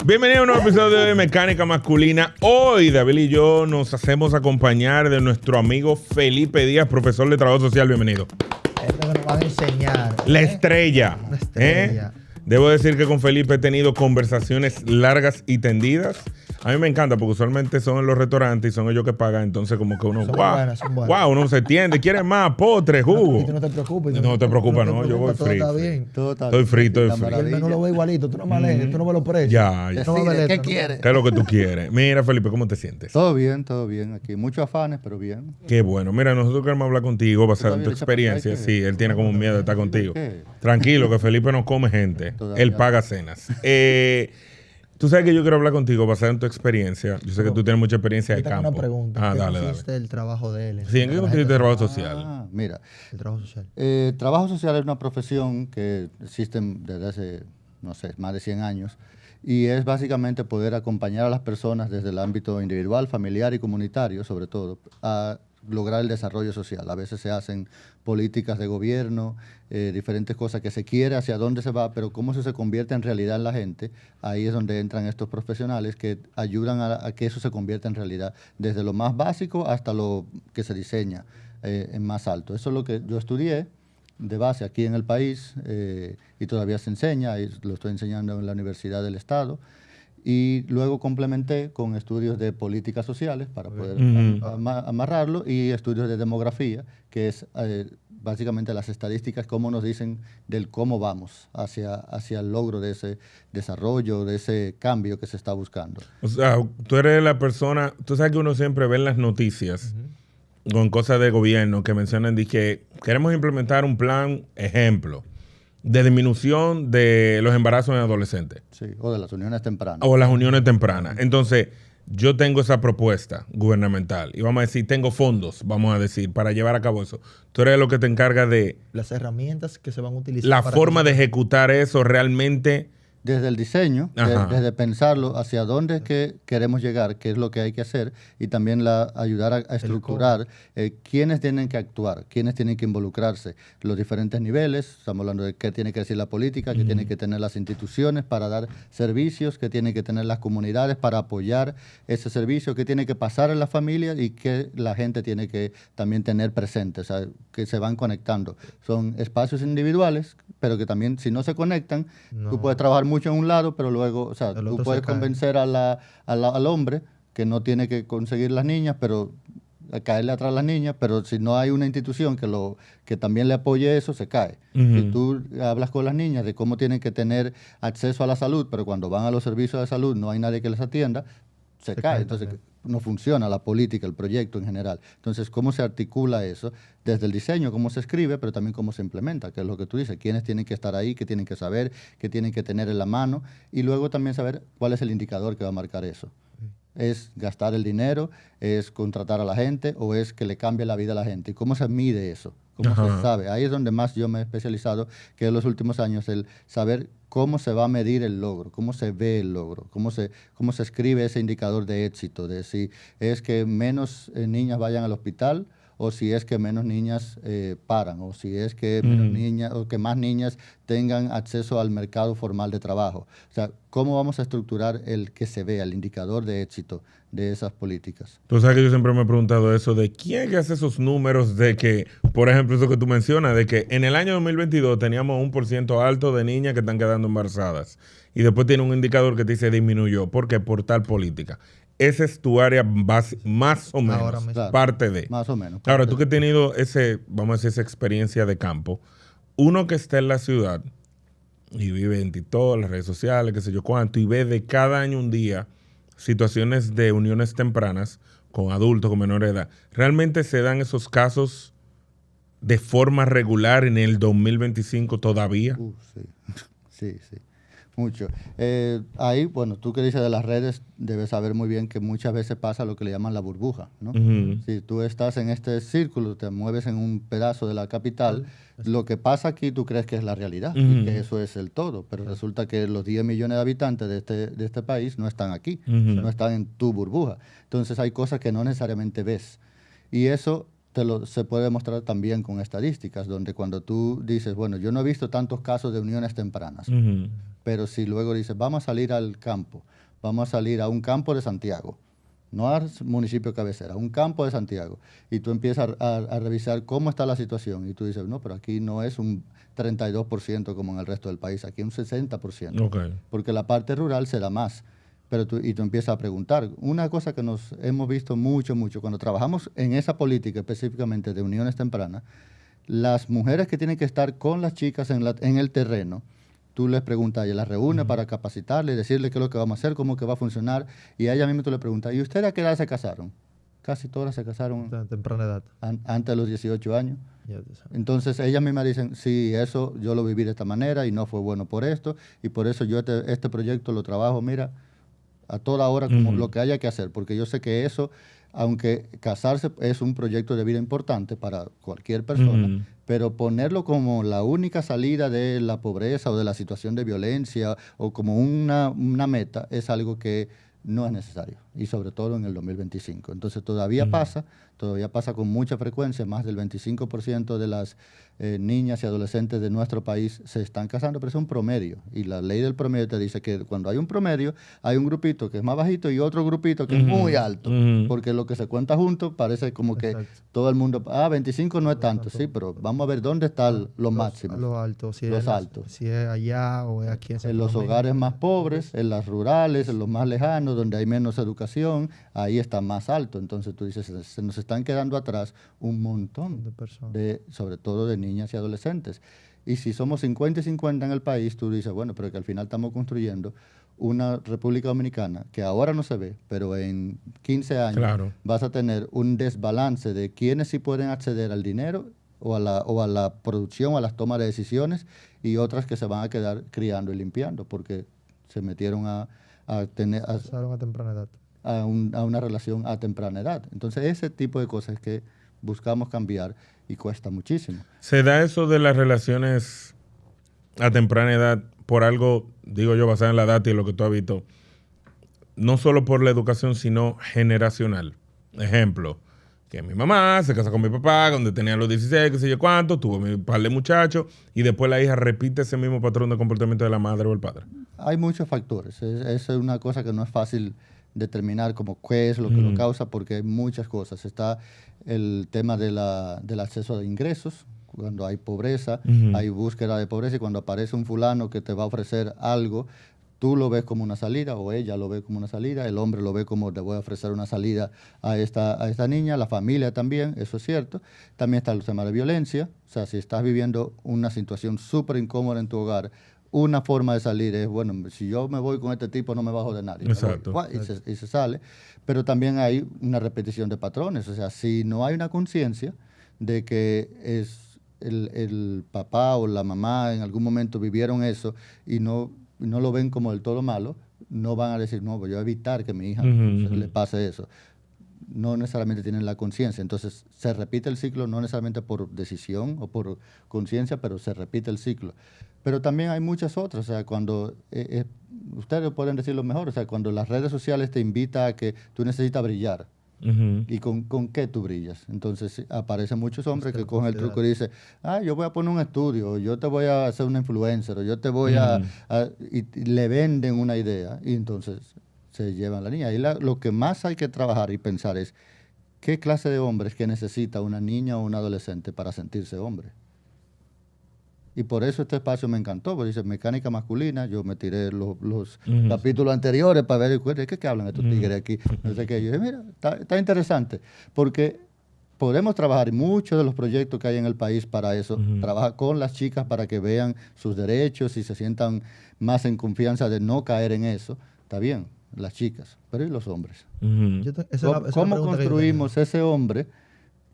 Bienvenido a un nuevo episodio de Mecánica Masculina. Hoy David y yo nos hacemos acompañar de nuestro amigo Felipe Díaz, profesor de Trabajo Social. Bienvenido. Esto que nos van a enseñar. La estrella. La estrella. Debo decir que con Felipe he tenido conversaciones largas y tendidas. A mí me encanta porque usualmente son en los restaurantes y son ellos que pagan. Entonces como que uno, Son wow, buenas, son buenas. wow, uno se entiende. ¿Quieres más? Postre, jugo. Y tú no te preocupes. No te preocupes, no. Yo voy todo free. está bien. Todo está Estoy bien, free, estoy la free. Y el maravilla. menú lo ve igualito. Tú no me lees, tú no me lo prestas. Ya, ya. No me Decide, lees, ¿qué tú no- quieres? ¿Qué es lo que tú quieres? Mira, Felipe, ¿cómo te sientes? Todo bien aquí. Muchos afanes, pero bien. Qué bueno. Mira, nosotros queremos hablar contigo basado en tu Todavía le echa para experiencia. acá, Sí, él tiene como un miedo de estar contigo. qué? Tranquilo, que Felipe no come gente. Todavía. Él paga cenas. Tú sabes que yo quiero hablar contigo basado en tu experiencia. Yo sé que tú tienes mucha experiencia de Yo tengo campo. una pregunta. ¿Qué Dale. consiste el trabajo de él? Sí, ¿en qué La consiste gente el trabajo sabe. social? Mira, El trabajo social. trabajo social es una profesión que existe desde hace, no sé, más de 100 años. Y es básicamente poder acompañar a las personas desde el ámbito individual, familiar y comunitario, sobre todo, a lograr el desarrollo social. A veces se hacen políticas de gobierno, diferentes cosas que se quiere, hacia dónde se va, pero cómo eso se convierte en realidad en la gente, ahí es donde entran estos profesionales que ayudan a que eso se convierta en realidad, desde lo más básico hasta lo que se diseña en más alto. Eso es lo que yo estudié de base aquí en el país y todavía se enseña, y lo estoy enseñando en la Universidad del Estado. Y luego complementé con estudios de políticas sociales para poder amarrarlo y estudios de demografía, que es básicamente las estadísticas, cómo nos dicen del cómo vamos hacia el logro de ese desarrollo, de ese cambio que se está buscando. O sea, tú eres la persona... Tú sabes que uno siempre ve en las noticias con cosas de gobierno que mencionan de que queremos implementar un plan, ejemplo, de disminución de los embarazos en adolescentes. Sí, o de las uniones tempranas. O las uniones tempranas. Entonces, yo tengo esa propuesta gubernamental y vamos a decir, tengo fondos, vamos a decir, para llevar a cabo eso. Tú eres lo que te encarga de Las herramientas que se van a utilizar. la para forma que- de ejecutar eso realmente. Desde el diseño, desde pensarlo hacia dónde es que queremos llegar, qué es lo que hay que hacer, y también ayudar a estructurar quiénes tienen que actuar, quiénes tienen que involucrarse, los diferentes niveles. Estamos hablando de qué tiene que decir la política, qué tienen que tener las instituciones para dar servicios, qué tienen que tener las comunidades para apoyar ese servicio, qué tiene que pasar en las familias y qué la gente tiene que también tener presente, o sea, que se van conectando. Son espacios individuales, pero que también si no se conectan, tú puedes trabajar mucho en un lado, pero luego, o sea, El tú otro puedes se cae. convencer al hombre que no tiene que conseguir las niñas, pero a caerle atrás a las niñas, pero si no hay una institución que también le apoye eso, se cae. Si tú hablas con las niñas de cómo tienen que tener acceso a la salud, pero cuando van a los servicios de salud no hay nadie que les atienda, se cae. Entonces no funciona la política, el proyecto en general. Entonces, ¿cómo se articula eso? Desde el diseño, cómo se escribe, pero también cómo se implementa, que es lo que tú dices. ¿Quiénes tienen que estar ahí? ¿Qué tienen que saber? ¿Qué tienen que tener en la mano? Y luego también saber cuál es el indicador que va a marcar eso. ¿Es gastar el dinero? ¿Es contratar a la gente? ¿O es que le cambie la vida a la gente? ¿Y cómo se mide eso? ¿Cómo se sabe? Ahí es donde más yo me he especializado, que en los últimos años, el saber cómo se va a medir el logro, cómo se ve el logro, cómo se escribe ese indicador de éxito, de si es que menos niñas vayan al hospital, o si es que menos niñas paran, o si es que menos niñas, o que más niñas tengan acceso al mercado formal de trabajo. O sea, ¿cómo vamos a estructurar el que se vea, el indicador de éxito de esas políticas? Tú sabes que yo siempre me he preguntado eso de quién es que hace esos números de que, por ejemplo, eso que tú mencionas, de que en el año 2022 teníamos un % alto de niñas que están quedando embarazadas y después tiene un indicador que te dice disminuyó. ¿Por qué? Por tal política. Esa es tu área más o menos, Ahora mismo. Claro, parte de. más o menos. Ahora, tú que has tenido vamos a decir, esa experiencia de campo, uno que está en la ciudad y vive en todas las redes sociales, qué sé yo cuánto, y ve de cada año un día situaciones de uniones tempranas con adultos, con menor edad, ¿realmente se dan esos casos de forma regular en el 2025 todavía? Sí, sí, mucho. Ahí, bueno, tú que dices de las redes, debes saber muy bien que muchas veces pasa lo que le llaman la burbuja, ¿no? Si tú estás en este círculo, te mueves en un pedazo de la capital, lo que pasa aquí tú crees que es la realidad y que eso es el todo, pero resulta que los 10 millones de habitantes de este país no están aquí, no están en tu burbuja. Entonces hay cosas que no necesariamente ves. Y eso se puede demostrar también con estadísticas, donde cuando tú dices, bueno, yo no he visto tantos casos de uniones tempranas, Pero si luego dices, vamos a salir al campo, vamos a salir a un campo de Santiago, no al municipio cabecera, a un campo de Santiago, y tú empiezas a revisar cómo está la situación, y tú dices, no, pero aquí no es un 32% como en el resto del país, aquí es un 60%, Okay. porque la parte rural se da más. Pero y tú empiezas a preguntar. Una cosa que nos hemos visto mucho, cuando trabajamos en esa política específicamente de uniones tempranas, las mujeres que tienen que estar con las chicas en el terreno, tú les preguntas, ella las reúne para capacitarle, decirle qué es lo que vamos a hacer, cómo que va a funcionar, y a ella misma tú le preguntas, ¿y ustedes a qué edad se casaron? Casi todas se casaron A temprana edad. antes de los 18 años. Ya tú sabes. Entonces ellas mismas dicen, sí, eso yo lo viví de esta manera y no fue bueno por esto, y por eso yo este proyecto lo trabajo, mira, a toda hora como lo que haya que hacer, porque yo sé que eso, aunque casarse es un proyecto de vida importante para cualquier persona, pero ponerlo como la única salida de la pobreza o de la situación de violencia o como una meta es algo que no es necesario, y sobre todo en el 2025. Entonces todavía pasa con mucha frecuencia, más del 25% de las niñas y adolescentes de nuestro país se están casando, pero es un promedio, y la ley del promedio te dice que cuando hay un promedio, hay un grupito que es más bajito y otro grupito que es muy alto, porque lo que se cuenta juntos parece como que todo el mundo, 25 no es tanto, sí, pero vamos a ver dónde están los máximos. Los altos. Los altos. Si es allá o es aquí. En los hogares más pobres, en las rurales, en los más lejanos, donde hay menos educación, ahí está más alto. Entonces tú dices, se nos están quedando atrás un montón De personas. sobre todo de niñas y adolescentes. Y si somos 50 y 50 en el país, tú dices, bueno, pero que al final estamos construyendo una República Dominicana que ahora no se ve, pero en 15 años vas a tener un desbalance de quienes sí pueden acceder al dinero o a la producción, a las tomas de decisiones, y otras que se van a quedar criando y limpiando porque se metieron Pasaron a temprana edad. a una relación a temprana edad. Entonces ese tipo de cosas que buscamos cambiar y cuesta muchísimo. ¿Se da eso de las relaciones a temprana edad por algo, digo yo, basado en la data y lo que tú has visto, no solo por la educación, sino generacional? Ejemplo, que mi mamá se casó con mi papá cuando tenía los 16, qué sé yo cuánto, tuvo mi par de muchachos, y después la hija repite ese mismo patrón de comportamiento de la madre o el padre. Hay muchos factores. Esa es una cosa que no es fácil determinar como qué es lo que lo causa, porque hay muchas cosas. Está el tema del acceso a ingresos. Cuando hay pobreza, hay búsqueda de pobreza, y cuando aparece un fulano que te va a ofrecer algo, tú lo ves como una salida, o ella lo ve como una salida, el hombre lo ve como te voy a ofrecer una salida a esta niña, la familia también, eso es cierto. También está el tema de violencia. O sea, si estás viviendo una situación súper incómoda en tu hogar, una forma de salir es, bueno, si yo me voy con este tipo no me bajo de nadie. Exacto. Y se sale. Pero también hay una repetición de patrones. O sea, si no hay una conciencia de que es el papá o la mamá en algún momento vivieron eso y no lo ven como del todo malo, no van a decir, no, voy a evitar que mi hija le pase eso. No necesariamente tienen la conciencia. Entonces se repite el ciclo, no necesariamente por decisión o por conciencia, pero se repite el ciclo. Pero también hay muchas otras. O sea, cuando ustedes pueden decirlo mejor, o sea, cuando las redes sociales te invitan a que tú necesitas brillar. ¿Y con qué tú brillas? Entonces aparecen muchos hombres que cogen el truco y dicen, yo voy a poner un estudio, yo te voy a hacer una influencer, o yo te voy y le venden una idea, y entonces se llevan la niña. Y lo que más hay que trabajar y pensar es qué clase de hombres que necesita una niña o un adolescente para sentirse hombre. Y por eso este espacio me encantó, porque dice mecánica masculina. Yo me tiré los capítulos anteriores para ver ¿de qué hablan estos tigres aquí? No sé qué. Yo dije, mira, está interesante, porque podemos trabajar muchos de los proyectos que hay en el país para eso. Trabaja con las chicas para que vean sus derechos y se sientan más en confianza de no caer en eso. Está bien, las chicas, pero ¿y los hombres? ¿Cómo construimos ese hombre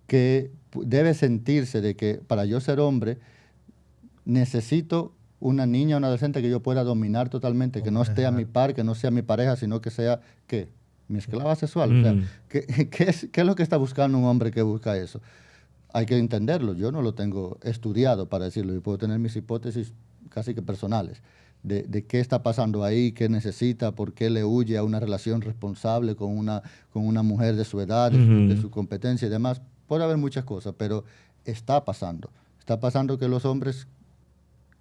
que debe sentirse de que para yo ser hombre necesito una niña o un adolescente que yo pueda dominar totalmente, que no esté a mi par, que no sea mi pareja, sino que sea, ¿qué? Mi esclava sexual. O sea, ¿qué es lo que está buscando un hombre que busca eso? Hay que entenderlo. Yo no lo tengo estudiado para decirlo. Yo puedo tener mis hipótesis casi que personales de qué está pasando ahí, qué necesita, por qué le huye a una relación responsable con una mujer de su edad, de su competencia y demás. Puede haber muchas cosas, pero está pasando. Está pasando que los hombres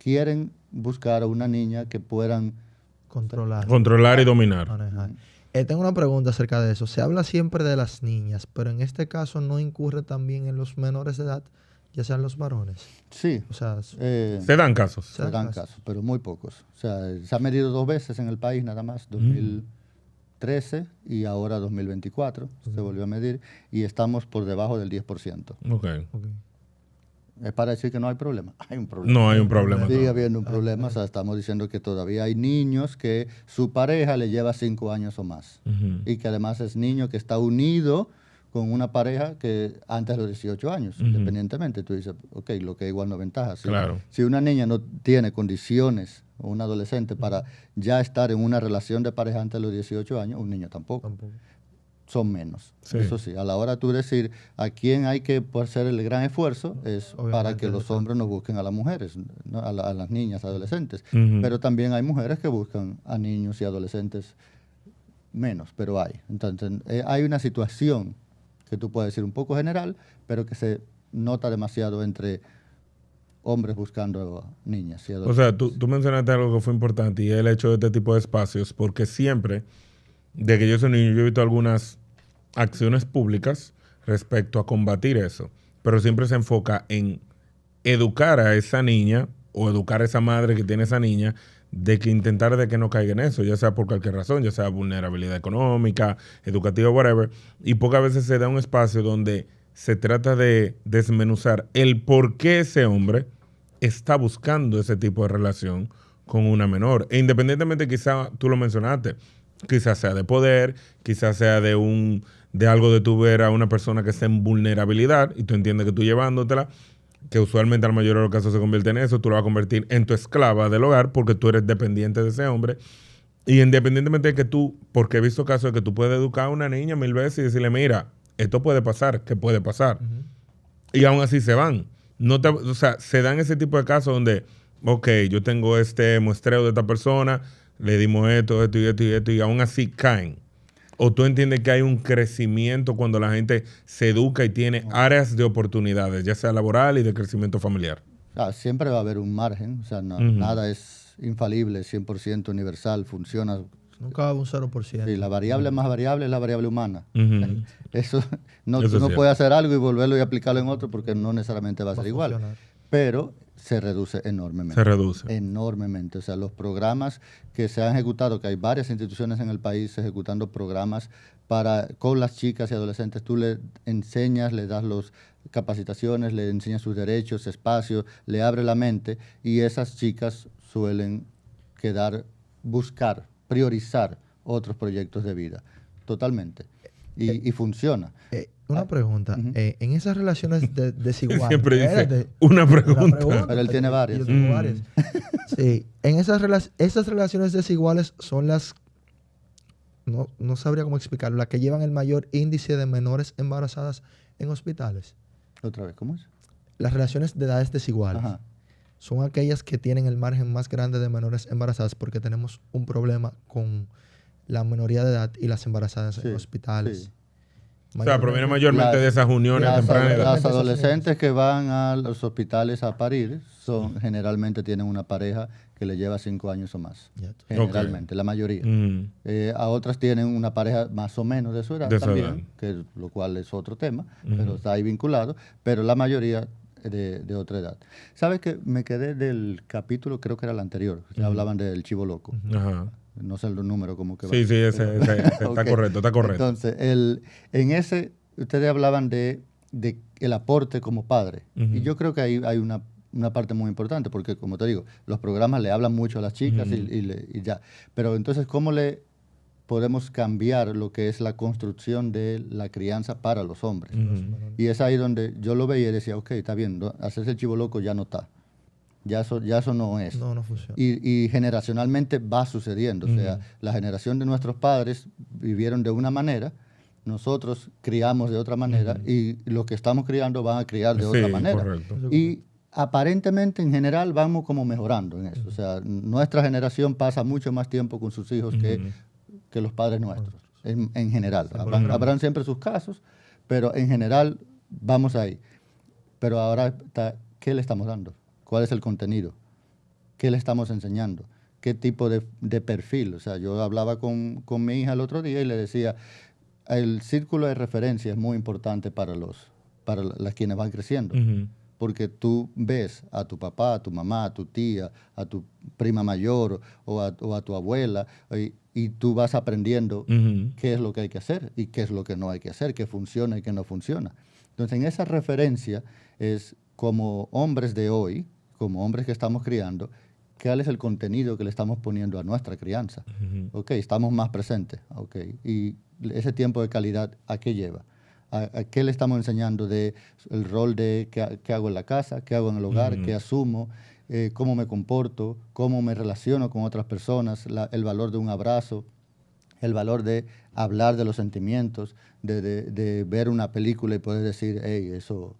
quieren buscar a una niña que puedan Controlar y dominar. manejar. Tengo una pregunta acerca de eso. Se habla siempre de las niñas, pero en este caso no incurre también en los menores de edad, ya sean los varones. Sí, O sea, Se dan casos. se dan casos, pero muy pocos. O sea, se ha medido 2 veces en el país nada más, 2013 y ahora 2024 se volvió a medir y estamos por debajo del 10%. Ok. ok. Es para decir que no hay problema. Hay un problema. No hay un problema. Sigue habiendo un problema. O sea, estamos diciendo que todavía hay niños que su pareja le lleva 5 años o más. Ujú. Y que además es niño que está unido con una pareja que antes de los 18 años, independientemente. Tú dices, ok, lo que igual no ventaja. Claro. Si una niña no tiene condiciones, o un adolescente, para ya estar en una relación de pareja antes de los 18 años, un niño tampoco. Son menos. Sí. Eso sí, a la hora de tú decir a quién hay que hacer el gran esfuerzo es Obviamente, para que los hombres no busquen a las mujeres, ¿no? a las niñas, adolescentes. Ujú. Pero también hay mujeres que buscan a niños y adolescentes menos, pero hay. Entonces, hay una situación que tú puedes decir un poco general, pero que se nota demasiado entre hombres buscando a niñas y O adolescentes. sea, tú mencionaste algo que fue importante y es el hecho de este tipo de espacios, porque siempre, de que yo soy niño, yo he visto algunas acciones públicas respecto a combatir eso, pero siempre se enfoca en educar a esa niña o educar a esa madre que tiene esa niña de que intentar de que no caiga en eso, ya sea por cualquier razón, ya sea vulnerabilidad económica, educativa, whatever, y pocas veces se da un espacio donde se trata de desmenuzar el por qué ese hombre está buscando ese tipo de relación con una menor. E independientemente, quizá tú lo mencionaste, quizás sea de poder, quizás sea de algo de tu ver a una persona que está en vulnerabilidad y tú entiendes que tú llevándotela, que usualmente en la mayoría de los casos se convierte en eso, tú lo vas a convertir en tu esclava del hogar porque tú eres dependiente de ese hombre. Y independientemente de que tú, porque he visto casos de que tú puedes educar a una niña 1000 veces y decirle, mira, esto puede pasar, ¿qué puede pasar? Y aún así se van. O sea, se dan ese tipo de casos donde, ok, yo tengo este muestreo de esta persona, le dimos esto, esto y esto y esto, y aún así caen. ¿O tú entiendes que hay un crecimiento cuando la gente se educa y tiene áreas de oportunidades, ya sea laboral y de crecimiento familiar? Siempre va a haber un margen, o sea, nada es infalible, 100% universal, funciona. Nunca va a haber un 0%. Sí, la variable más variable es la variable humana. Ujú. Eso, Eso tú no es cierto. puedes hacer algo y volverlo y aplicarlo en otro porque no necesariamente va a Va ser a igual. funcionar. Pero se reduce enormemente. Se reduce. Enormemente. O sea, los programas que se han ejecutado, que hay varias instituciones en el país ejecutando programas con las chicas y adolescentes, tú le enseñas, le das las capacitaciones, le enseñas sus derechos, espacios, le abre la mente y esas chicas suelen buscar, priorizar otros proyectos de vida. Totalmente. Y funciona. Una pregunta. En esas relaciones desiguales. Siempre dice Espérate, una pregunta. Pero él tiene varias. Yo tengo varias. Sí. En esas relaciones desiguales son las. No sabría cómo explicarlo. Las que llevan el mayor índice de menores embarazadas en hospitales. Otra vez, ¿cómo es? Las relaciones de edades desiguales. Ajá. Son aquellas que tienen el margen más grande de menores embarazadas porque tenemos un problema con la minoría de edad y las embarazadas en Sí, hospitales. sí. O sea, proviene mayormente de esas uniones a Las, temprana edad. las adolescentes que van a los hospitales a parir generalmente tienen una pareja que le lleva 5 años o más. Ya. Generalmente, la mayoría. Mm. A otras tienen una pareja más o menos de su edad De su también, edad. lo cual es otro tema, pero está ahí vinculado, pero la mayoría de otra edad. ¿Sabes qué? Me quedé del capítulo, creo que era el anterior, que hablaban del chivo loco. Ajá. No sé el número como que va. Sí, ese está Ok. correcto, está correcto. Entonces, en ese, ustedes hablaban de el aporte como padre. Ujú. Y yo creo que ahí hay una parte muy importante, porque como te digo, los programas le hablan mucho a las chicas y ya. Pero entonces, ¿cómo le podemos cambiar lo que es la construcción de la crianza para los hombres? Y es ahí donde yo lo veía y decía, ok, está bien, hacerse el chivo loco ya no está. Ya eso no es. No funciona. Y generacionalmente va sucediendo. O sea, la generación de nuestros padres vivieron de una manera, nosotros criamos de otra manera y los que estamos criando van a criar de otra manera. Correcto. Y aparentemente en general vamos como mejorando en eso. O sea, nuestra generación pasa mucho más tiempo con sus hijos que los padres nuestros, en general. Habrán siempre sus casos, pero en general vamos ahí. Pero ahora, ¿qué le estamos dando? ¿Cuál es el contenido? ¿qué le estamos enseñando? ¿Qué tipo de perfil? O sea, yo hablaba con mi hija el otro día y le decía, el círculo de referencia es muy importante para las quienes van creciendo. Porque tú ves a tu papá, a tu mamá, a tu tía, a tu prima mayor o a tu abuela y tú vas aprendiendo qué es lo que hay que hacer y qué es lo que no hay que hacer, qué funciona y qué no funciona. Entonces, en esa referencia es como hombres de hoy, como hombres que estamos criando, ¿cuál es el contenido que le estamos poniendo a nuestra crianza? Okay, estamos más presentes. Okay, y ese tiempo de calidad, ¿a qué lleva? ¿A qué le estamos enseñando de el rol de qué hago en la casa, qué hago en el hogar, qué asumo, cómo me comporto, cómo me relaciono con otras personas, el valor de un abrazo, el valor de hablar de los sentimientos, de ver una película y poder decir, hey, eso,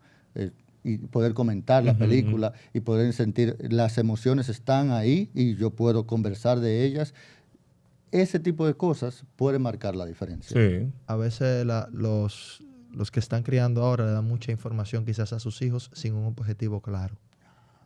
y poder comentar la película y poder sentir las emociones están ahí y yo puedo conversar de ellas. Ese tipo de cosas puede marcar la diferencia. Sí. A veces los que están criando ahora le dan mucha información quizás a sus hijos sin un objetivo claro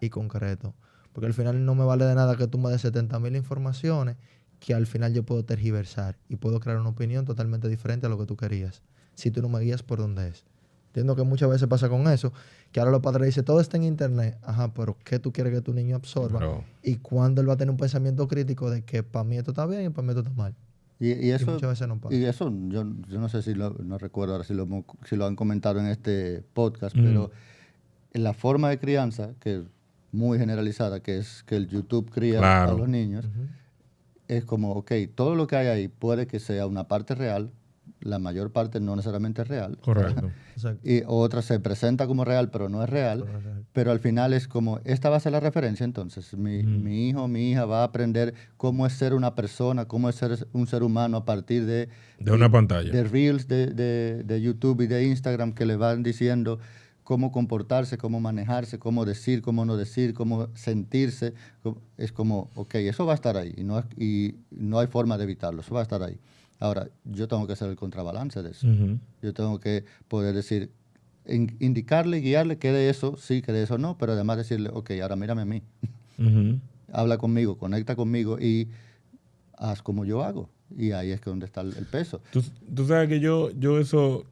y concreto. Porque al final no me vale de nada que tú me des 70,000 informaciones que al final yo puedo tergiversar y puedo crear una opinión totalmente diferente a lo que tú querías, si tú no me guías por dónde es. Entiendo que muchas veces pasa con eso, que ahora los padres dicen, todo está en internet. Ajá, pero ¿qué tú quieres que tu niño absorba? No. Y cuándo él va a tener un pensamiento crítico de que para mí esto está bien y para mí esto está mal. Y eso, muchas veces no pasa. Y eso, yo no sé no recuerdo ahora si lo han comentado en este podcast, pero en la forma de crianza, que es muy generalizada, que es que el YouTube cría a los niños, es como, ok, todo lo que hay ahí puede que sea una parte real, la mayor parte no necesariamente es real. Correcto. Y otra se presenta como real, pero no es real. Pero al final es como, esta va a ser la referencia, entonces mi hijo, mi hija va a aprender cómo es ser una persona, cómo es ser un ser humano a partir de una pantalla. De Reels de YouTube y de Instagram que le van diciendo cómo comportarse, cómo manejarse, cómo decir, cómo no decir, cómo sentirse. Es como, ok, eso va a estar ahí y no hay forma de evitarlo, eso va a estar ahí. Ahora, yo tengo que hacer el contrabalance de eso. Yo tengo que poder decir, indicarle, guiarle que de eso sí, que de eso no, pero además decirle, ok, ahora mírame a mí. Habla conmigo, conecta conmigo y haz como yo hago. Y ahí es que donde está el peso. Tú sabes que yo eso,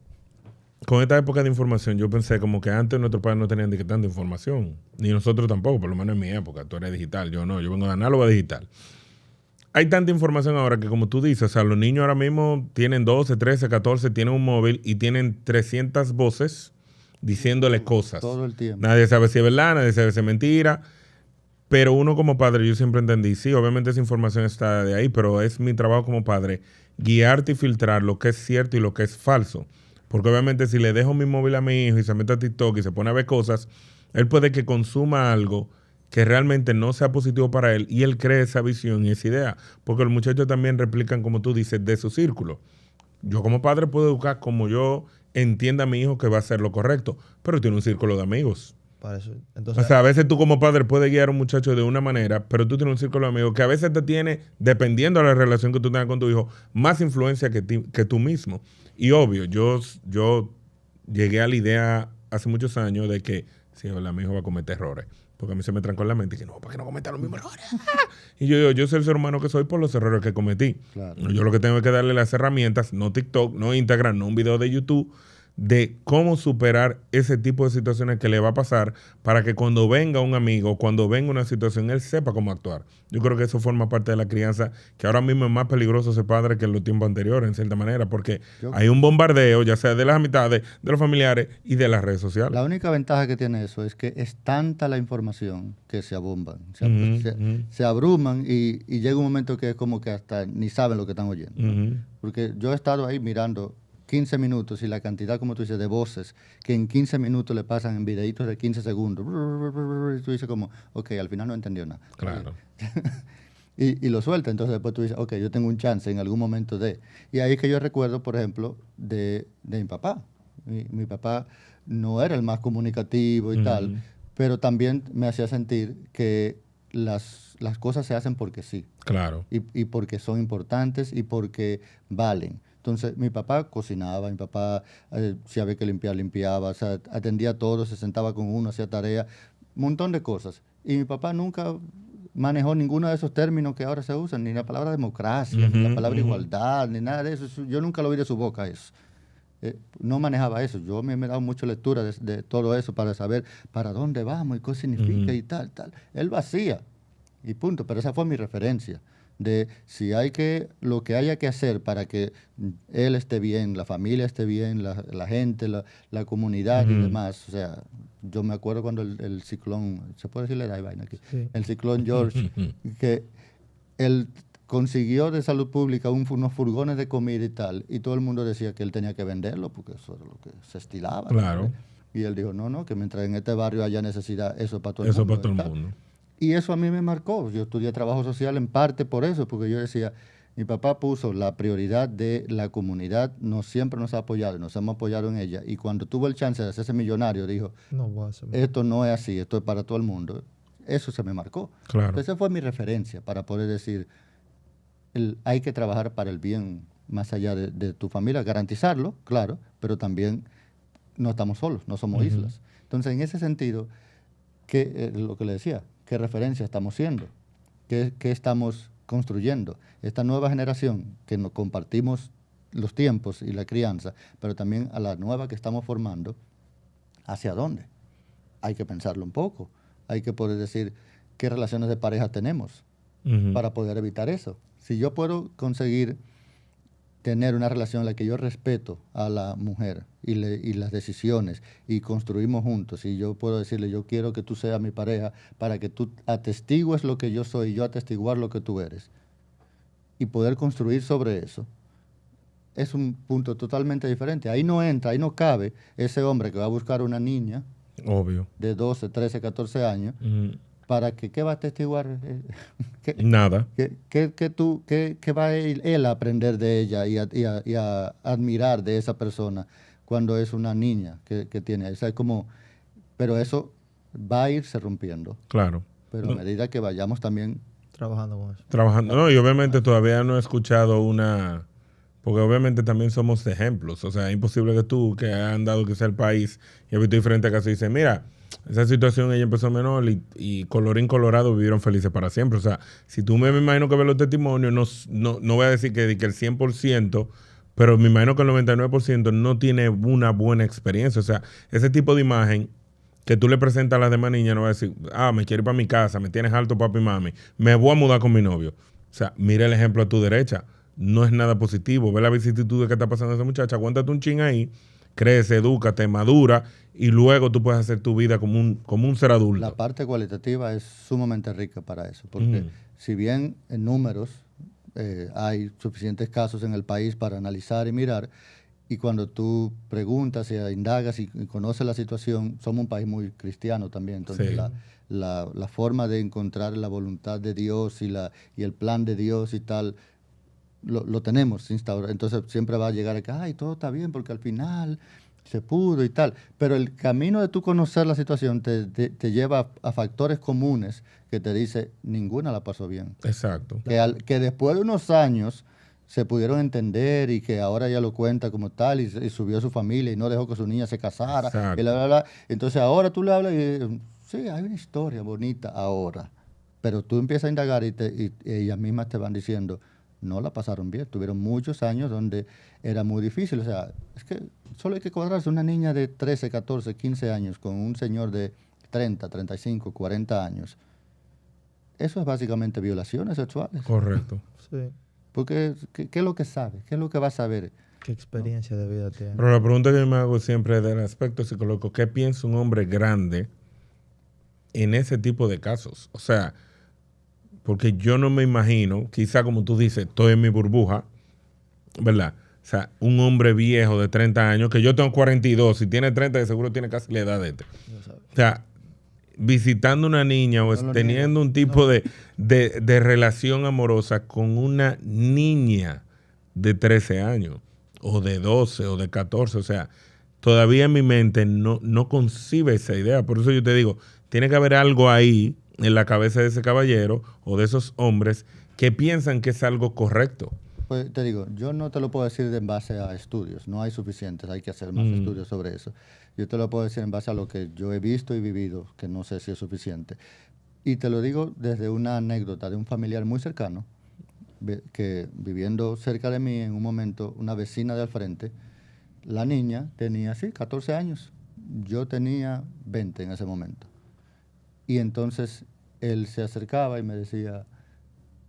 con esta época de información, yo pensé como que antes nuestros padres no tenían tanta información. Ni nosotros tampoco, por lo menos en mi época. Tú eres digital, yo no, yo vengo de análogo a digital. Hay tanta información ahora que, como tú dices, o sea, los niños ahora mismo tienen 12, 13, 14, tienen un móvil y tienen 300 voces diciéndole cosas. Todo el tiempo. Nadie sabe si es verdad, nadie sabe si es mentira. Pero uno como padre, yo siempre entendí, sí, obviamente esa información está de ahí, pero es mi trabajo como padre guiarte y filtrar lo que es cierto y lo que es falso. Porque obviamente si le dejo mi móvil a mi hijo y se mete a TikTok y se pone a ver cosas, él puede que consuma algo que realmente no sea positivo para él y él cree esa visión y esa idea. Porque los muchachos también replican, como tú dices, de su círculo. Yo como padre puedo educar como yo entienda a mi hijo que va a hacer lo correcto, pero tiene un círculo de amigos. Para eso. Entonces, o sea, a veces tú como padre puedes guiar a un muchacho de una manera, pero tú tienes un círculo de amigos que a veces te tiene, dependiendo de la relación que tú tengas con tu hijo, más influencia que tú mismo. Y obvio, yo llegué a la idea hace muchos años de que, sí, mi hijo va a cometer errores. Porque a mí se me trancó en la mente y que no, para que no cometa los mismos errores. Y yo soy el ser humano que soy por los errores que cometí. Claro. Yo lo que tengo es que darle las herramientas, no TikTok, no Instagram, no un video de YouTube, de cómo superar ese tipo de situaciones que le va a pasar para que cuando venga un amigo, cuando venga una situación, él sepa cómo actuar. Yo creo que eso forma parte de la crianza, que ahora mismo es más peligroso ser padre que en los tiempos anteriores, en cierta manera, porque hay un bombardeo, ya sea de las amistades, de los familiares y de las redes sociales. La única ventaja que tiene eso es que es tanta la información que se abomban, se abruman y llega un momento que es como que hasta ni saben lo que están oyendo. Porque yo he estado ahí mirando 15 minutos y la cantidad, como tú dices, de voces que en 15 minutos le pasan en videitos de 15 segundos. Y tú dices como, ok, al final no entendió nada. Claro. y lo suelta. Entonces después tú dices, ok, yo tengo un chance en algún momento de... Y ahí es que yo recuerdo, por ejemplo, de mi papá. Mi papá no era el más comunicativo y tal, pero también me hacía sentir que las cosas se hacen porque sí. Claro. Y porque son importantes y porque valen. Entonces, mi papá cocinaba, mi papá, si había que limpiar, limpiaba, o sea, atendía a todo, se sentaba con uno, hacía tarea, un montón de cosas. Y mi papá nunca manejó ninguno de esos términos que ahora se usan, ni la palabra democracia, ni la palabra igualdad, ni nada de eso. Yo nunca lo oí de su boca eso. No manejaba eso. Yo me he dado mucha lectura de todo eso para saber para dónde vamos y qué significa y tal. Él lo hacía y punto. Pero esa fue mi referencia de si lo que haya que hacer para que él esté bien, la familia esté bien, la gente, la comunidad y demás. O sea, yo me acuerdo cuando el ciclón, ¿se puede decirle la vaina aquí? Sí. El ciclón George, que él consiguió de salud pública unos furgones de comida y tal, y todo el mundo decía que él tenía que venderlo porque eso era lo que se estilaba. Claro. ¿no? Y él dijo, no, que mientras en este barrio haya necesidad, eso para todo el mundo. Eso para todo el mundo. Y eso a mí me marcó. Yo estudié trabajo social en parte por eso, porque yo decía, mi papá puso la prioridad de la comunidad, siempre nos ha apoyado, nos hemos apoyado en ella, y cuando tuvo el chance de hacerse millonario, dijo, esto no es así, esto es para todo el mundo. Eso se me marcó. Claro. Entonces esa fue mi referencia para poder decir, hay que trabajar para el bien más allá de tu familia, garantizarlo, claro, pero también no estamos solos, no somos islas. Entonces, en ese sentido, lo que le decía, ¿qué referencia estamos siendo? ¿Qué estamos construyendo? Esta nueva generación que nos compartimos los tiempos y la crianza, pero también a la nueva que estamos formando, ¿hacia dónde? Hay que pensarlo un poco. Hay que poder decir qué relaciones de pareja tenemos para poder evitar eso. Si yo puedo conseguir tener una relación en la que yo respeto a la mujer y las decisiones y construimos juntos, y yo puedo decirle, yo quiero que tú seas mi pareja para que tú atestigues lo que yo soy y yo atestiguar lo que tú eres, y poder construir sobre eso, es un punto totalmente diferente. Ahí no cabe ese hombre que va a buscar una niña obvio de 12, 13, 14 años, para que, ¿qué va a atestiguar? Nada. ¿Qué va él a aprender de ella y a admirar de esa persona cuando es una niña que tiene? O sea, pero eso va a irse rompiendo. Claro. Pero a medida que vayamos también trabajando con eso. No, y obviamente todavía no he escuchado porque obviamente también somos ejemplos. O sea, es imposible que tú, que has andado que sea el país y has visto diferentes casos y dices, mira, esa situación ella empezó menor y colorín colorado vivieron felices para siempre. O sea, si tú me imagino que ves los testimonios, no voy a decir que el 100%, pero me imagino que el 99% no tiene una buena experiencia. O sea, ese tipo de imagen que tú le presentas a las demás niñas no va a decir, me quiero ir para mi casa, me tienes alto papi y mami, me voy a mudar con mi novio. O sea, mira el ejemplo a tu derecha. No es nada positivo. Ve la vicisitud que está pasando a esa muchacha, aguántate un chin ahí, crece, edúcate, madura, y luego tú puedes hacer tu vida como un ser adulto. La parte cualitativa es sumamente rica para eso, porque si bien en números hay suficientes casos en el país para analizar y mirar, y cuando tú preguntas y indagas y conoces la situación, somos un país muy cristiano también, entonces sí. la forma de encontrar la voluntad de Dios y el plan de Dios y tal, lo tenemos instaurado. Entonces siempre va a llegar a que, todo está bien porque al final se pudo y tal. Pero el camino de tú conocer la situación te lleva a factores comunes que te dice, ninguna la pasó bien. Exacto. Que después de unos años se pudieron entender y que ahora ella lo cuenta como tal y subió a su familia y no dejó que su niña se casara. Y entonces ahora tú le hablas y sí, hay una historia bonita ahora. Pero tú empiezas a indagar y ellas mismas te van diciendo, no la pasaron bien. Tuvieron muchos años donde era muy difícil. O sea, es que solo hay que cuadrarse una niña de 13, 14, 15 años con un señor de 30, 35, 40 años. Eso es básicamente violaciones sexuales. Correcto. Sí. Porque, ¿qué es lo que sabe? ¿Qué es lo que va a saber? ¿Qué experiencia de vida tiene? Pero la pregunta que yo me hago siempre es del aspecto psicológico. ¿Qué piensa un hombre grande en ese tipo de casos? O sea, porque yo no me imagino, quizá como tú dices, estoy en mi burbuja, ¿verdad? O sea, un hombre viejo de 30 años, que yo tengo 42, si tiene 30 de seguro tiene casi la edad de este. O sea, visitando una niña o teniendo un tipo de relación amorosa con una niña de 13 años, o de 12, o de 14, o sea, todavía en mi mente no concibe esa idea. Por eso yo te digo, tiene que haber algo ahí en la cabeza de ese caballero o de esos hombres que piensan que es algo correcto. Pues te digo, yo no te lo puedo decir en base a estudios, no hay suficientes, hay que hacer más estudios sobre eso. Yo te lo puedo decir en base a lo que yo he visto y vivido, que no sé si es suficiente. Y te lo digo desde una anécdota de un familiar muy cercano, que viviendo cerca de mí en un momento, una vecina de al frente, la niña tenía, sí, 14 años. Yo tenía 20 en ese momento. Y entonces él se acercaba y me decía,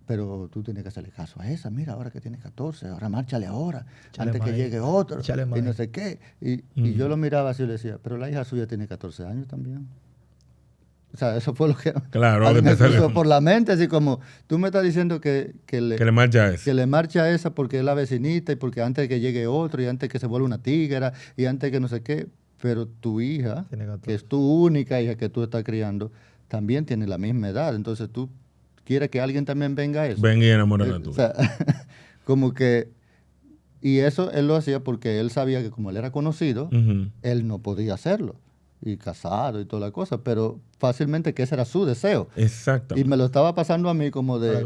pero tú tienes que hacerle caso a esa, mira, ahora que tiene 14, ahora márchale ahora, antes que llegue otro, y no sé qué. Y yo lo miraba así y le decía, pero la hija suya tiene 14 años también. O sea, eso fue lo que claro, me cruzó por la mente, así como, tú me estás diciendo que le marcha a esa. Que le marcha a esa porque es la vecinita y porque antes de que llegue otro y antes que se vuelva una tigra y antes que no sé qué, pero tu hija, que es tu única hija que tú estás criando, también tiene la misma edad. Entonces tú quieres que alguien también venga a eso. Venga y enamora a tu hija. O sea, como que... Y eso él lo hacía porque él sabía que como él era conocido, él no podía hacerlo. Y casado y toda la cosa, pero fácilmente que ese era su deseo. Exacto. Y me lo estaba pasando a mí como de,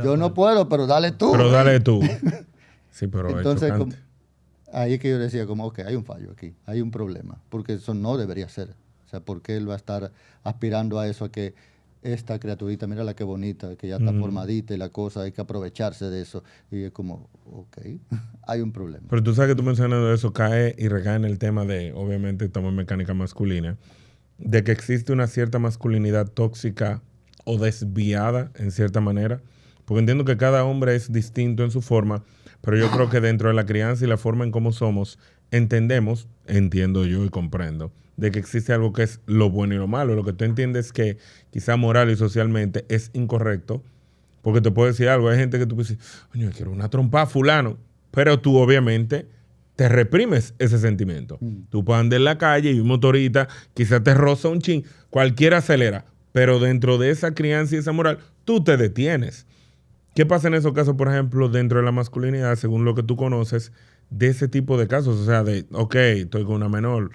yo no puedo, pero dale tú. Pero dale tú. Sí, pero entonces, ahí es que yo decía como, ok, hay un fallo aquí, hay un problema, porque eso no debería ser. O sea, ¿por qué él va a estar aspirando a eso, a que esta criaturita, mira la que bonita, que ya está formadita y la cosa, hay que aprovecharse de eso? Y es como, ok, hay un problema. Pero tú sabes que tú mencionando eso cae y recae en el tema de, obviamente, estamos en mecánica masculina, de que existe una cierta masculinidad tóxica o desviada en cierta manera, porque entiendo que cada hombre es distinto en su forma, pero yo creo que dentro de la crianza y la forma en cómo somos, entiendo yo y comprendo, de que existe algo que es lo bueno y lo malo. Lo que tú entiendes que quizá moral y socialmente es incorrecto, porque te puedo decir algo, hay gente que tú puedes decir, oye, quiero una trompa fulano, pero tú obviamente te reprimes ese sentimiento. Tú puedes andar en la calle y un motorista quizás te roza un chin, cualquiera acelera, pero dentro de esa crianza y esa moral, tú te detienes. ¿Qué pasa en esos casos, por ejemplo, dentro de la masculinidad, según lo que tú conoces, de ese tipo de casos? O sea, de, ok, estoy con una menor,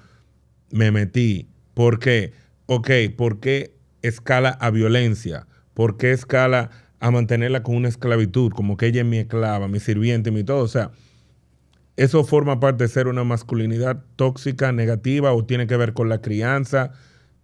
me metí. ¿Por qué? Ok, ¿por qué escala a violencia? ¿Por qué escala a mantenerla con una esclavitud? Como que ella es mi esclava, mi sirviente, mi todo. O sea, ¿eso forma parte de ser una masculinidad tóxica, negativa, o tiene que ver con la crianza?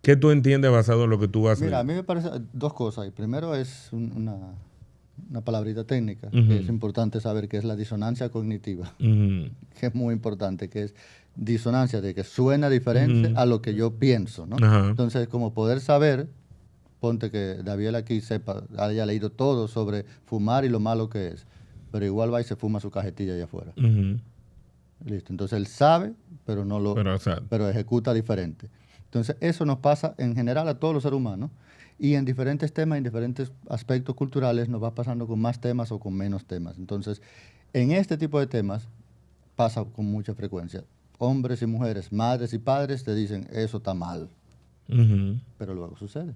¿Qué tú entiendes basado en lo que tú has Mira, leído? a mí me parece dos cosas. Primero es una palabrita técnica, que es importante saber, que es la disonancia cognitiva, que es muy importante, que es disonancia de que suena diferente a lo que yo pienso, ¿no? Entonces, como poder saber, ponte que David aquí haya leído todo sobre fumar y lo malo que es, pero igual va y se fuma su cajetilla allá afuera. Listo. Entonces él sabe, pero no lo, pero ejecuta diferente. Entonces eso nos pasa en general a todos los seres humanos, y en diferentes temas, en diferentes aspectos culturales nos va pasando con más temas o con menos temas. Entonces, en este tipo de temas pasa con mucha frecuencia. Hombres y mujeres, madres y padres te dicen, eso está mal. Pero luego sucede.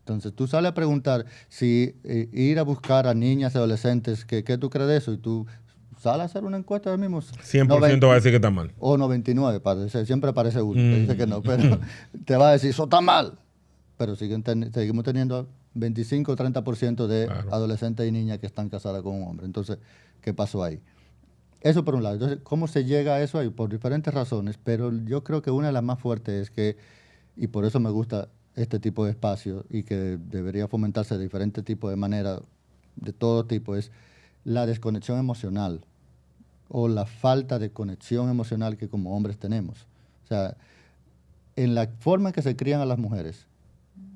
Entonces, tú sales a preguntar si ir a buscar a niñas y adolescentes, ¿qué tú crees de eso? Y tú sales a hacer una encuesta ahora mismo. 100% va a decir que está mal. O 99%, siempre aparece uno que dice que no, pero te va a decir, eso está mal. Pero seguimos teniendo 25 o 30% de adolescentes y niñas que están casadas con un hombre. Entonces, ¿qué pasó ahí? Eso por un lado. Entonces, ¿cómo se llega a eso ahí? Por diferentes razones, pero yo creo que una de las más fuertes es que, y por eso me gusta este tipo de espacio y que debería fomentarse de diferentes tipos de maneras, de todo tipo, es la desconexión emocional o la falta de conexión emocional que como hombres tenemos. O sea, en la forma en que se crían a las mujeres,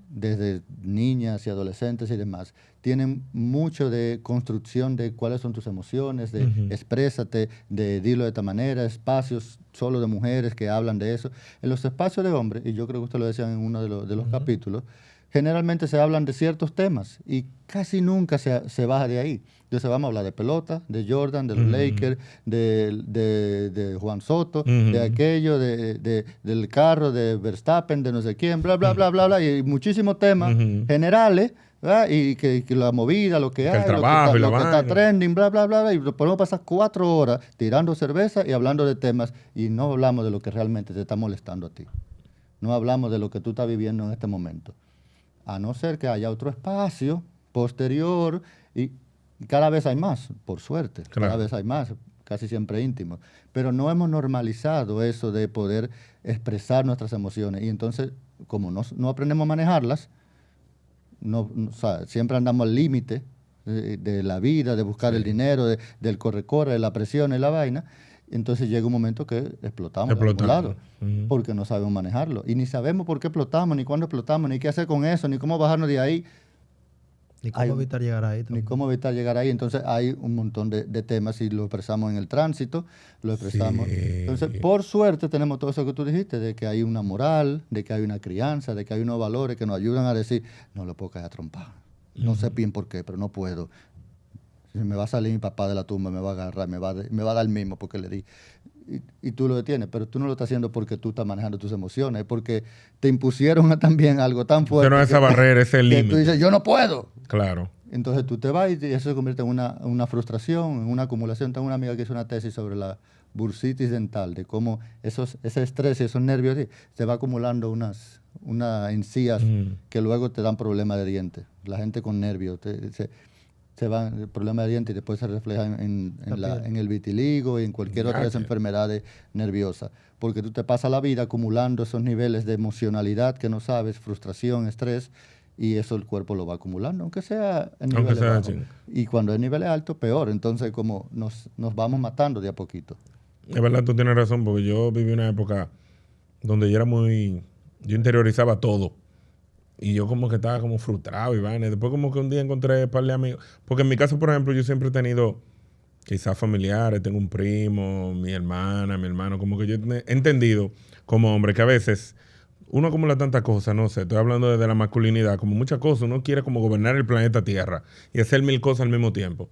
desde niñas y adolescentes y demás, tienen mucho de construcción de cuáles son tus emociones, de exprésate, de dilo de esta manera, espacios solo de mujeres que hablan de eso. En los espacios de hombres, y yo creo que usted lo decía en uno de los capítulos, generalmente se hablan de ciertos temas y casi nunca se baja de ahí. Entonces vamos a hablar de pelota, de Jordan, de los Lakers, de Juan Soto, de aquello, del carro, de Verstappen, de no sé quién, bla, bla, bla, bla, bla, y muchísimos temas generales, ¿verdad? Y que la movida, lo que hay, el trabajo, lo que está trending, bla, bla, bla, bla, y podemos pasar 4 horas tirando cerveza y hablando de temas y no hablamos de lo que realmente te está molestando a ti. No hablamos de lo que tú estás viviendo en este momento. A no ser que haya otro espacio posterior, y cada vez hay más, por suerte, cada vez hay más, casi siempre íntimo. Pero no hemos normalizado eso de poder expresar nuestras emociones, y entonces, como no aprendemos a manejarlas, o sea, siempre andamos al límite de la vida, de buscar el dinero, del corre-corre, de la presión y la vaina. Entonces llega un momento que explotamos de algún lado, porque no sabemos manejarlo. Y ni sabemos por qué explotamos, ni cuándo explotamos, ni qué hacer con eso, ni cómo bajarnos de ahí. Ni cómo evitar llegar ahí también. Ni cómo evitar llegar ahí. Entonces hay un montón de temas y lo expresamos en el tránsito, lo expresamos. Sí. Entonces, por suerte tenemos todo eso que tú dijiste, de que hay una moral, de que hay una crianza, de que hay unos valores que nos ayudan a decir, no le puedo caer a trompar. No sé bien por qué, pero no puedo. Si me va a salir mi papá de la tumba, me va a agarrar, me va a dar el mismo porque le di. Y tú lo detienes, pero tú no lo estás haciendo porque tú estás manejando tus emociones, es porque te impusieron también algo tan fuerte. Pero esa barrera, ese límite. Tú dices, yo no puedo. Claro. Entonces tú te vas y eso se convierte en una frustración, en una acumulación. Tengo una amiga que hizo una tesis sobre la bursitis dental, de cómo ese estrés y esos nervios se va acumulando unas encías que luego te dan problemas de dientes. La gente con nervios se va el problema de dientes y después se refleja en el vitiligo y en cualquier otra de esas enfermedades nerviosas. Porque tú te pasas la vida acumulando esos niveles de emocionalidad que no sabes, frustración, estrés, y eso el cuerpo lo va acumulando, aunque sea en niveles bajos. Y cuando es niveles altos, peor. Entonces, como nos vamos matando de a poquito. Es verdad, tú tienes razón, porque yo viví una época donde yo interiorizaba todo. Y yo como que estaba como frustrado y vaina. Después como que un día encontré un par de amigos. Porque en mi caso, por ejemplo, yo siempre he tenido quizás familiares. Tengo un primo, mi hermana, mi hermano. Como que yo he entendido como hombre que a veces uno acumula tantas cosas. No sé, estoy hablando desde la masculinidad. Como muchas cosas. Uno quiere como gobernar el planeta Tierra y hacer 1000 cosas al mismo tiempo.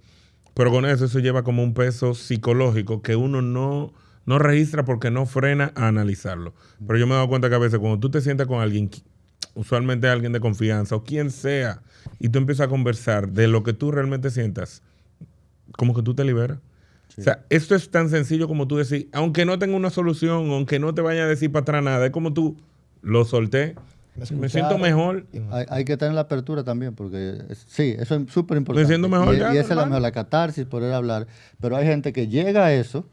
Pero con eso lleva como un peso psicológico que uno no registra porque no frena a analizarlo. Pero yo me he dado cuenta que a veces cuando tú te sientas con alguien, usualmente alguien de confianza o quien sea, y tú empiezas a conversar de lo que tú realmente sientas, como que tú te liberas. Sí. O sea, esto es tan sencillo como tú decir, aunque no tenga una solución, aunque no te vaya a decir para atrás nada, es como tú lo solté, me siento mejor. Hay que tener la apertura también, porque sí, eso es súper importante. Me siento mejor. Y esa es la mejor, la catarsis, poder hablar. Pero hay gente que llega a eso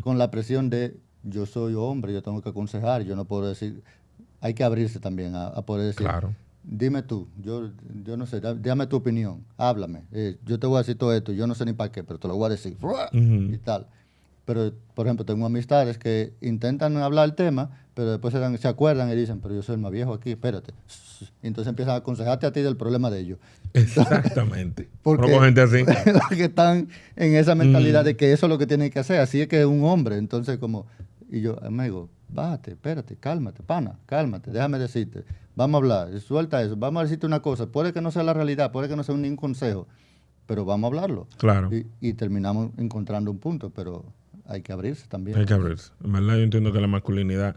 con la presión de, yo soy hombre, yo tengo que aconsejar, yo no puedo decir. Hay que abrirse también a poder decir, claro. Dime tú, yo no sé, dame tu opinión, háblame. Yo te voy a decir todo esto, yo no sé ni para qué, pero te lo voy a decir. Y tal. Pero, por ejemplo, tengo amistades que intentan hablar el tema, pero después se acuerdan y dicen, pero yo soy el más viejo aquí, espérate. Y entonces empiezan a aconsejarte a ti del problema de ellos. Exactamente. Porque, gente así. Porque están en esa mentalidad de que eso es lo que tienen que hacer. Así es que es un hombre. Entonces, como... Y yo, amigo, bájate, espérate, cálmate, pana, cálmate, déjame decirte. Vamos a hablar, suelta eso, vamos a decirte una cosa. Puede que no sea la realidad, puede que no sea ningún consejo, pero vamos a hablarlo. Claro. Y terminamos encontrando un punto, pero hay que abrirse también. Hay que abrirse. En verdad, yo entiendo que la masculinidad,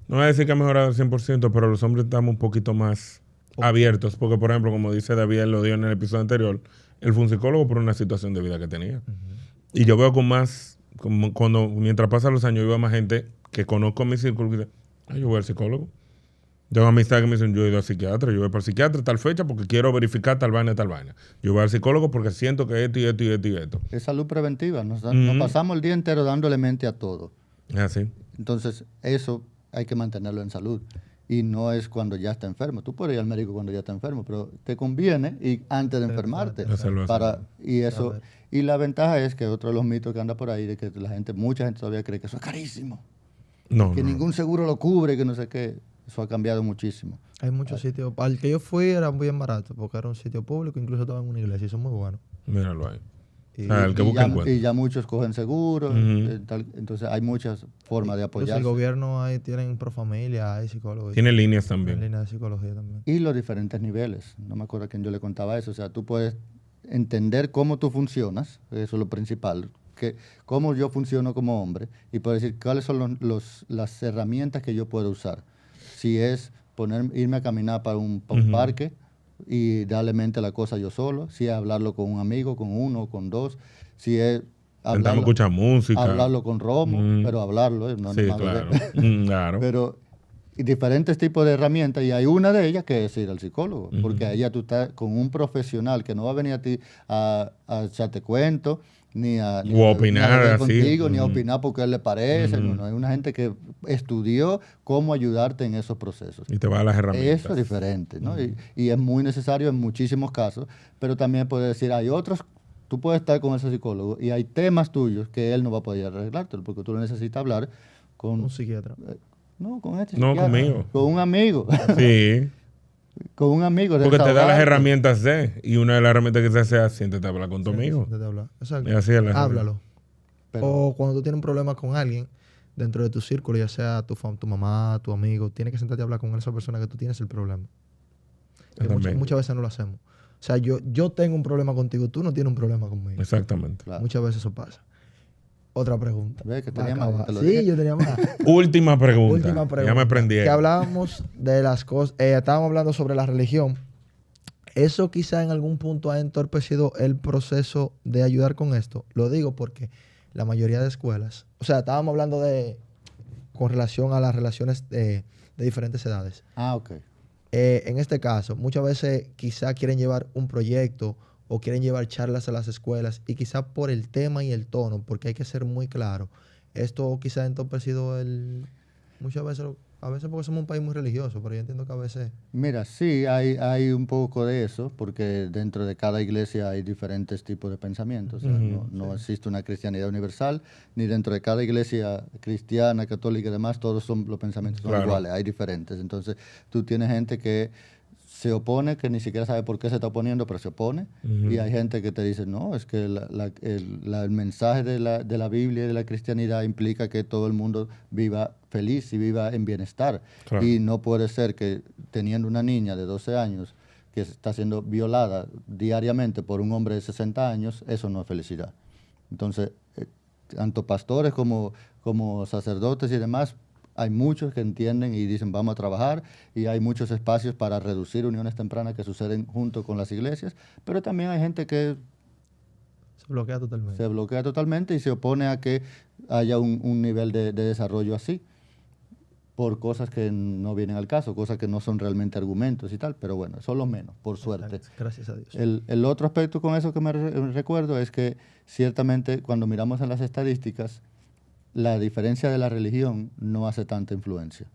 no voy a decir que ha mejorado al 100%, pero los hombres estamos un poquito más abiertos. Porque, por ejemplo, como dice David, él lo dio en el episodio anterior, él fue un psicólogo por una situación de vida que tenía. Y yo veo con más, como mientras pasan los años, yo veo más gente que conozco en mi círculo que dice, yo voy al psicólogo. Tengo amistades que me dicen, yo he ido al psiquiatra, yo voy para el psiquiatra tal fecha porque quiero verificar tal vaina. Yo voy al psicólogo porque siento que esto y esto y esto y esto. Es salud preventiva. Nos pasamos el día entero dándole mente a todo. Es así. Entonces, eso hay que mantenerlo en salud. Y no es cuando ya está enfermo. Tú puedes ir al médico cuando ya está enfermo, pero te conviene ir antes de enfermarte. Y la ventaja es que otro de los mitos que anda por ahí, de que mucha gente todavía cree que eso es carísimo. Que ningún seguro lo cubre, que no sé qué. Eso ha cambiado muchísimo. Hay muchos sitios. Al que yo fui era bien barato, porque era un sitio público, incluso estaba en una iglesia y son muy buenos. Míralo ahí. Y ya muchos cogen seguros, entonces hay muchas formas de apoyar. El gobierno ahí tienen Profamilia, hay psicólogos. Tiene líneas también. Líneas de psicología también. Y los diferentes niveles. No me acuerdo a quién yo le contaba eso. O sea, tú puedes entender cómo tú funcionas, eso es lo principal, cómo yo funciono como hombre, y puedes decir cuáles son las herramientas que yo puedo usar. Si es irme a caminar para un parque y darle mente a la cosa yo solo, si es hablarlo con un amigo, con uno, con dos, si es escuchar música, hablarlo con Romo, pero hablarlo. No, sí, claro. Claro. Pero diferentes tipos de herramientas y hay una de ellas que es ir al psicólogo, porque ahí ya tú estás con un profesional que no va a venir a ti a echarte cuento, ni a opinar hablar así. contigo, ni a opinar porque a él le parece. No, hay una gente que estudió cómo ayudarte en esos procesos. Y te va a las herramientas. Eso es diferente, ¿no? Y es muy necesario en muchísimos casos, pero también puede decir, hay otros, tú puedes estar con ese psicólogo y hay temas tuyos que él no va a poder arreglártelo porque tú lo necesitas hablar con Un psiquiatra. No, con este No, psiquiatra. conmigo. Con un amigo. Sí. Con un amigo. Porque te da las desahogarte. herramientas de. Y una de las herramientas que te hace es siéntate a hablar con tu amigo. Siéntate a hablar. Exacto. Y así es la Háblalo. Pero- O cuando tú tienes un problema con alguien dentro de tu círculo, ya sea tu mamá, tu amigo, tienes que sentarte a hablar con esa persona que tú tienes el problema. Que También. muchas veces no lo hacemos. O sea, yo tengo un problema contigo, tú no tienes un problema conmigo. Exactamente. Claro. Muchas veces eso pasa. Otra pregunta. Ve que Va a tenía más, acabar. te lo Sí, dije. yo tenía más. Última pregunta. Última pregunta. Ya me prendí. Que hablábamos de las cosas, estábamos hablando sobre la religión. ¿Eso quizá en algún punto ha entorpecido el proceso de ayudar con esto? Lo digo porque la mayoría de escuelas, o sea, estábamos hablando con relación a las relaciones de diferentes edades. Ah, ok. En este caso, muchas veces quizá quieren llevar un proyecto o quieren llevar charlas a las escuelas y quizá por el tema y el tono, porque hay que ser muy claro, esto quizá ha entorpecido muchas veces, a veces porque somos un país muy religioso, pero yo entiendo que a veces... Mira, sí, hay un poco de eso, porque dentro de cada iglesia hay diferentes tipos de pensamientos. O sea, no existe una cristianidad universal, ni dentro de cada iglesia cristiana, católica y demás, todos los pensamientos son Claro. iguales, hay diferentes. Entonces, tú tienes gente que se opone, que ni siquiera sabe por qué se está oponiendo, pero se opone. Y hay gente que te dice, no, es que el mensaje de la Biblia y de la cristianidad implica que todo el mundo viva feliz y viva en bienestar. Claro. Y no puede ser que teniendo una niña de 12 años que está siendo violada diariamente por un hombre de 60 años, eso no es felicidad. Entonces, tanto pastores como sacerdotes y demás, hay muchos que entienden y dicen vamos a trabajar y hay muchos espacios para reducir uniones tempranas que suceden junto con las iglesias, pero también hay gente que Se bloquea totalmente. se bloquea totalmente y se opone a que haya un nivel de desarrollo así por cosas que no vienen al caso, cosas que no son realmente argumentos y tal, pero bueno, son los menos, por suerte. Exacto. Gracias a Dios. El otro aspecto con eso que me recuerdo es que ciertamente cuando miramos en las estadísticas, la diferencia de la religión no hace tanta influencia.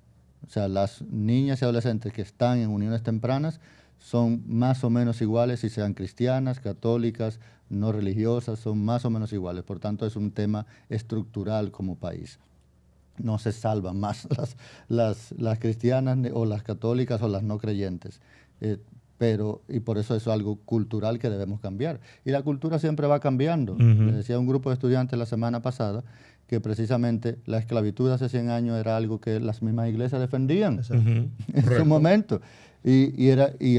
O sea, las niñas y adolescentes que están en uniones tempranas son más o menos iguales, si sean cristianas, católicas, no religiosas, son más o menos iguales. Por tanto, es un tema estructural como país. No se salvan más las cristianas o las católicas o las no creyentes. Y por eso es algo cultural que debemos cambiar. Y la cultura siempre va cambiando. Le decía a un grupo de estudiantes la semana pasada que precisamente la esclavitud hace 100 años era algo que las mismas iglesias defendían en su momento. Y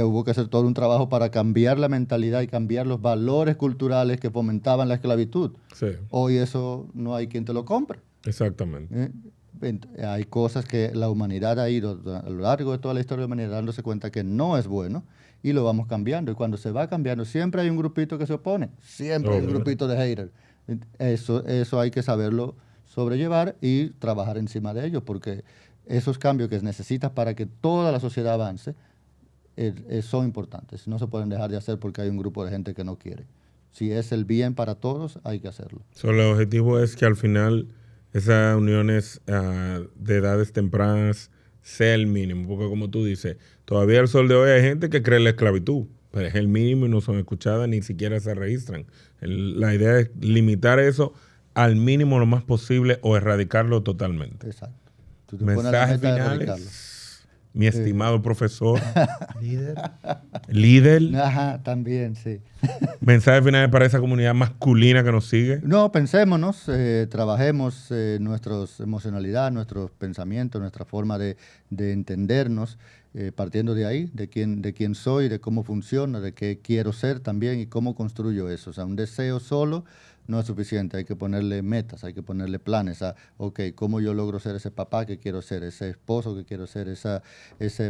hubo que hacer todo un trabajo para cambiar la mentalidad y cambiar los valores culturales que fomentaban la esclavitud. Sí, Hoy eso no hay quien te lo compre. exactamente. Hay cosas que la humanidad ha ido a lo largo de toda la historia de la humanidad dándose cuenta que no es bueno y lo vamos cambiando. Y cuando se va cambiando, siempre hay un grupito que se opone, siempre hay un grupito de haters. Eso hay que saberlo sobrellevar y trabajar encima de ello, porque esos cambios que necesitas para que toda la sociedad avance son importantes. No se pueden dejar de hacer porque hay un grupo de gente que no quiere. Si es el bien para todos, hay que hacerlo. El objetivo es que al final esas uniones de edades tempranas sea el mínimo, porque como tú dices, todavía al sol de hoy hay gente que cree en la esclavitud, pero es el mínimo y no son escuchadas, ni siquiera se registran. La idea es limitar eso al mínimo lo más posible o erradicarlo totalmente. Exacto. Tú te pones la Mensajes meta de erradicarlo. finales, mi estimado profesor, Líder. líder, Ajá, también, sí. mensajes finales para esa comunidad masculina que nos sigue. No, pensémonos, trabajemos nuestra emocionalidad, nuestros pensamientos, nuestra forma de entendernos, partiendo de ahí, de quién soy, de cómo funciona, de qué quiero ser también y cómo construyo eso. O sea, un deseo solo no es suficiente, hay que ponerle metas, hay que ponerle planes a, ok, cómo yo logro ser ese papá que quiero ser, ese esposo que quiero ser, esa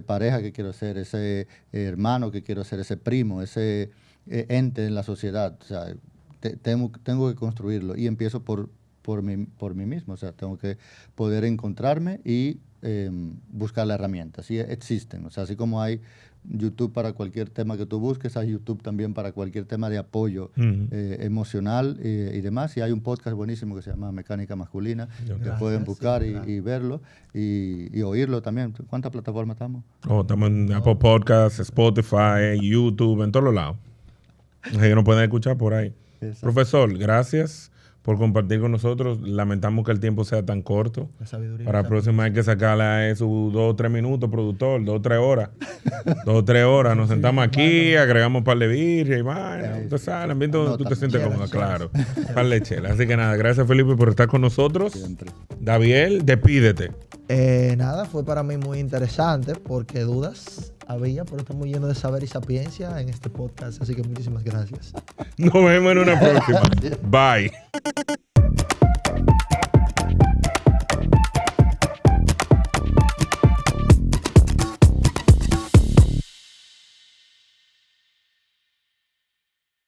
pareja que quiero ser, ese hermano que quiero ser, ese primo, ese ente en la sociedad. O sea, tengo que construirlo y empiezo por mí mismo. O sea, tengo que poder encontrarme y buscar la herramienta. Sí existen, o sea, así como hay YouTube para cualquier tema que tú busques, hay YouTube también para cualquier tema de apoyo emocional y demás. Y hay un podcast buenísimo que se llama Mecánica Masculina, que pueden buscar y verlo y oírlo también. ¿Cuántas plataformas estamos? Estamos en Apple Podcasts, Spotify, YouTube, en todos lados. Ellos nos pueden escuchar por ahí. Exacto. Profesor, gracias por compartir con nosotros. Lamentamos que el tiempo sea tan corto. Para la próxima hay que sacarle sus 2 o 3 minutos, productor, 2 o 3 horas. 2 o 3 horas. Nos sentamos aquí, agregamos un par de birria y vaina. Usted sabe, el ambiente donde tú te sientes cómodo, claro. Un par de chelas. Así que nada, gracias Felipe por estar con nosotros. Siempre. Daviel, despídete. Nada, fue para mí muy interesante porque dudas había, pero estamos llenos de saber y sapiencia en este podcast. Así que muchísimas gracias. Nos vemos en una próxima. Bye.